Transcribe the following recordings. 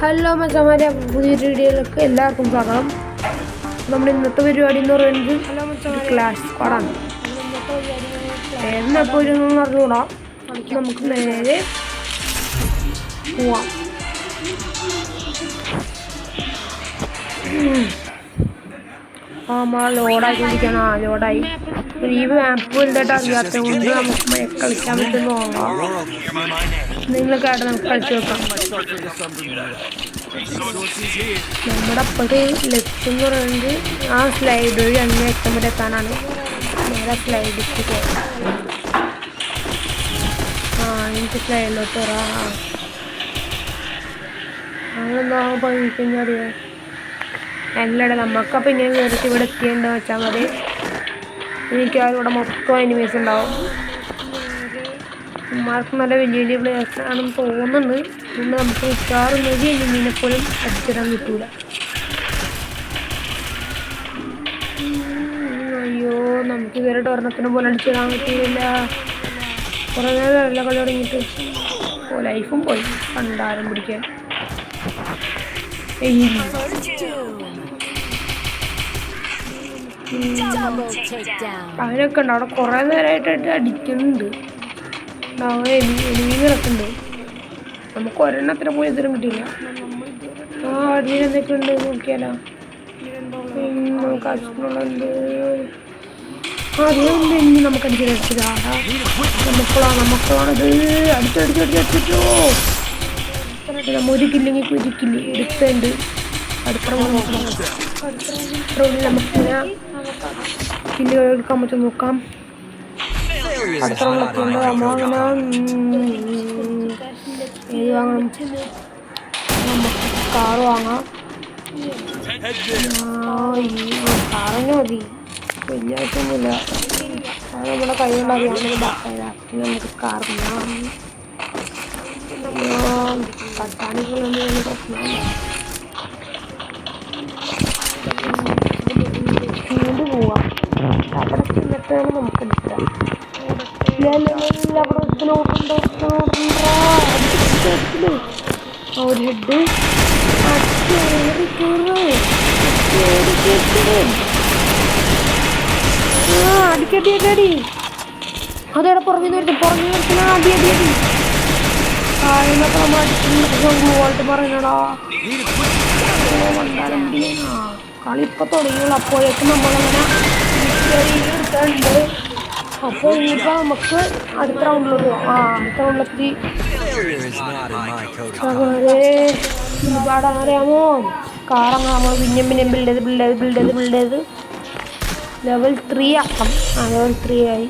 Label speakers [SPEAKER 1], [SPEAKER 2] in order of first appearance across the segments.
[SPEAKER 1] Hello മച്ചാമാരെ, പുതിയൊരു വീഡിയോയിലേക്ക് എല്ലാവർക്കും സ്വാഗതം. നമ്മുടെ ഇന്നത്തെ പരിപാടി എന്ന് പറയുന്നത് ക്ലാഷ് സ്ക്വാഡാണ്. എപ്പോൾ ഇരുന്ന് അറിഞ്ഞുകൂടാ, നമുക്ക് നേരെ പോവാം. ലോഡായിക്കൊണ്ടിരിക്കണം. ലോഡായി ഈ മാപ്പ് വലുതായിട്ട് അറിയാത്തത് കൊണ്ട് നമുക്ക് കളിക്കാൻ പറ്റുന്ന നോക്കാം. നിങ്ങളൊക്കെ നമുക്ക് കളിച്ചു നോക്കാം. നമ്മുടെ അപ്പോഴത്തെ ലക്ഷ്യം എന്ന് പറയുന്നത് ആ സ്ലൈഡ് വഴി അങ്ങനെ എത്താൻ വരെ എത്താനാണ്. നേരെ സ്ലൈഡിലേക്ക് പോകാം. എനിക്ക് സ്ലൈഡിലോട്ട് വരാം. അങ്ങനെന്താ പഠിക്കുന്ന അറിയാം. അല്ലട നമുക്കപ്പോൾ ഇങ്ങനെ കയറിയിട്ട് ഇവിടെ എത്തിയേണ്ടത് വെച്ചാൽ മതി. എനിക്കാരും ഇവിടെ മൊത്തം എനിമീസ് ഉണ്ടാവും. ഉമ്മാർക്ക് നല്ല വലിയ വലിയ പ്ലേയേഴ്സ് ആണെന്ന് തോന്നുന്നുണ്ട്. അതുകൊണ്ട് നമുക്ക് മിക്കവാറും ഒരു എനിമീനെ പോലും അടിച്ചിടാൻ കിട്ടൂല. അയ്യോ, നമുക്ക് ഇവരുടെ ഒരെണ്ണത്തിനെ പോലെ അടിച്ചിടാൻ പറ്റിയില്ല. കുറേ നേരമല്ല കളി തുടങ്ങിയിട്ട്. ലൈഫും പോയി കണ്ടാരം പിടിക്കാൻ. അവനൊക്കെ ഉണ്ട് അവിടെ. കുറേ നേരമായിട്ട് അടിക്കുന്നുണ്ട്. എനിമീ കിടക്കുന്നുണ്ട്. നമുക്ക് ഒരെണ്ണത്തിന് പോയി ഇതുവരെ കിട്ടിയില്ല. അടിയിൽ എന്തൊക്കെ ഉണ്ട് നോക്കിയാലോ. നമുക്ക് ആവശ്യത്തിനുള്ളത് അറിയാണ്ട് ഇനി നമുക്ക് അടിച്ചിടാ. നമുക്കാണിത് അടിച്ചടിച്ചോ. നമ്മ ഒരു കില്ലെങ്കിൽ ഒരു കില്ല് എടുത്തുണ്ട്. അടുത്ത നമുക്കിങ്ങനെ കില്ലുകൾ എടുക്കാൻ പറ്റും നോക്കാം. അടുത്ത റൗണ്ടിലുണ്ട്. നമ്മളങ്ങനെ ഏത് വാങ്ങണം? നമുക്ക് കാറ് വാങ്ങാം. കാറിന് മതി, വലിയ ആവശ്യമൊന്നുമില്ല. അത് നമ്മുടെ കൈകൊണ്ട് അറിയാവുന്ന നമുക്ക് കാറിനാം. പട്ടാണികളൊന്നും വലിയ പ്രശ്നമില്ല. നീണ്ടു പോവാം. അവിടെ ചെന്നിട്ടാണ് നമുക്ക് എടുക്കാം. ഒരു ഹെഡ് അടിക്കടി. അതേടെ പുറമേ നിർത്തുന്ന അടി എന്നൊക്കെ നമ്മൾ അടിച്ചിട്ട് പറയണടാ. കളി ഇപ്പം തുടങ്ങിയുള്ളൂ. അപ്പോഴേക്കും നമ്മളങ്ങനെ എടുക്കാറുണ്ട്. അപ്പോൾ ഇനിയിപ്പോൾ നമുക്ക് അടുത്ത റൗണ്ടിലോട്ട് പോകാം. അടുത്ത റൗണ്ടിലെത്തി ഒരുപാട് അറിയാമോ. കാറങ്ങ് നമ്മൾ പിന്നെയും ബിൽഡ് ചെയ്ത് ലെവൽ 3 ആക്കാം. ലെവൽ 3 ആയി.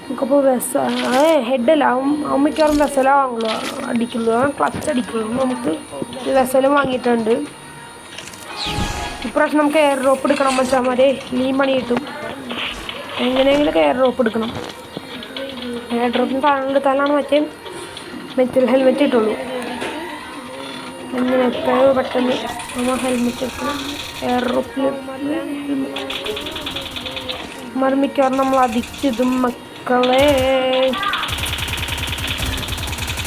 [SPEAKER 1] നമുക്കപ്പോൾ ഹെഡല്ല മിക്കവാറും വെസലാണല്ലോ അടിക്കുള്ളൂ. ക്ലച്ച് അടിക്കുള്ളൂ. നമുക്ക് വെസലും വാങ്ങിയിട്ടുണ്ട്. ഇപ്രാവശ്യം നമുക്ക് എയർ ഡ്രോപ്പ് എടുക്കണം വെച്ചാൽ മതി. ഈ മണി കിട്ടും. എങ്ങനെയെങ്കിലും എയർ ഡ്രോപ്പ് എടുക്കണം. എയർ ഡ്രോപ്പിന് താഴെടുത്താലാണ് മറ്റേ മെറ്റൽ ഹെൽമെറ്റ് കിട്ടുള്ളൂ. അങ്ങനെ എത്രയോ പെട്ടെന്ന് നമ്മൾ ഹെൽമെറ്റ് എടുക്കണം. എയർ ഡ്രോപ്പിൽ മർമ്മിക്കാറ് നമ്മൾ അതിച്ചിതും മക്കളെ.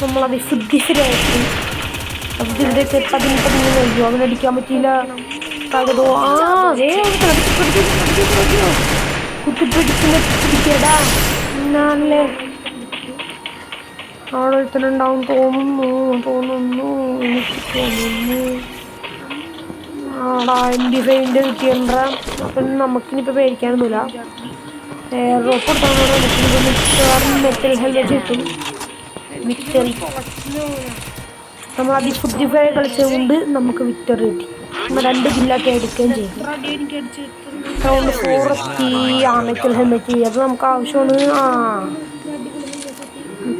[SPEAKER 1] നമ്മളത് ശുദ്ധിശരായിരിക്കും. അതിൻ്റെ 10 കഴിയും. അവനടിക്കാൻ പറ്റിയില്ല. കുത്തിപ്പിടിക്കടാ. എന്നാലേ അവിടെ ഒരുത്തനുണ്ടാവും തോന്നുന്നു. എനിക്ക് തോന്നുന്നു ആടാ MP5 കിട്ടിയണ്ട. അപ്പം നമുക്കിനിപ്പോൾ പേടിക്കാനൊന്നുമില്ല. എയർ ഡ്രോപ്പ് എടുത്താൽ മെറ്റൽ ഹെൽമെറ്റ് കിട്ടും. വിക്ടറി നമ്മൾ അതിശുദ്ധിഫൈ കളിച്ചതുകൊണ്ട് നമുക്ക് വിക്ടറി കിട്ടി. നമ്മൾ 2 കില്ലൊക്കെ എടുക്കുകയും ചെയ്തു. റൗണ്ട് 4 എത്തി. മെറ്റൽ ഹെൽമെറ്റ് അത് നമുക്ക് ആവശ്യമാണ്.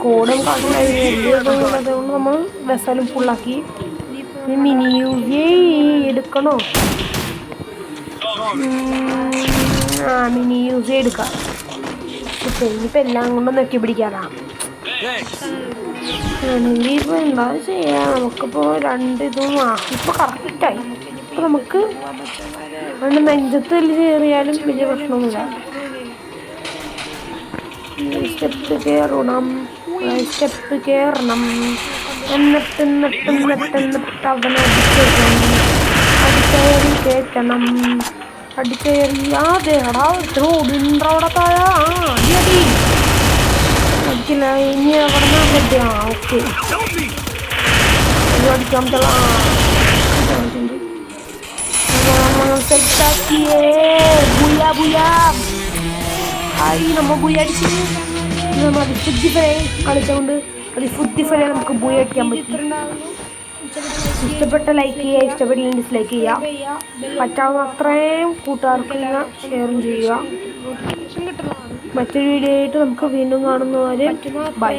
[SPEAKER 1] കോഡും അതുകൊണ്ട് നമ്മൾ വെസലും ഫുള്ളാക്കി. മിനി UAV എടുക്കണോ? മിനി UAV എടുക്കാം. ഇനിയിപ്പോൾ എല്ലാം കൊണ്ടും നെക്കി പിടിക്കാനാ. ഇനിയിപ്പോൾ എന്താ ചെയ്യാ. നമുക്കിപ്പോൾ 2 ഇതും ഇപ്പോൾ കറക്റ്റായി. ഇപ്പോൾ നമുക്ക് 2 നെഞ്ചത്ത് കയറിയാലും വലിയ പ്രശ്നമൊന്നുമില്ല. സ്റ്റെപ്പ് കയറണം. എന്നിട്ട് അവനെ അടിച്ചേറി അടിച്ചേറിയാതെടാ ഓടിണ്ടവിടെ താഴെ അടി അടിച്ചില്ല ഇനി അവിടെ നിന്ന് ഓക്കെ അടിക്കാൻ സെറ്റാക്കിയേ ബുയാ ബുയാ ആയി നമ്മ ബുയ അടിച്ച് നമ്മൾ അതിശുദ്ധി ഫ്രൈ കളിച്ചുകൊണ്ട് അതിശുദ്ധി ഫ്രൈ നമുക്ക് ബുയ അടിക്കാൻ പറ്റും. ഇഷ്ടപ്പെട്ട ലൈക്ക് ചെയ്യുക, ഇഷ്ടപ്പെട്ടില്ലെങ്കിൽ ഡിസ്ലൈക്ക് ചെയ്യുക, പറ്റാവുന്ന അത്രയും കൂട്ടുകാർക്ക് ഷെയറും ചെയ്യുക. മറ്റൊരു വീഡിയോ ആയിട്ട് നമുക്ക് വീണ്ടും കാണുന്നവരെ ബൈ.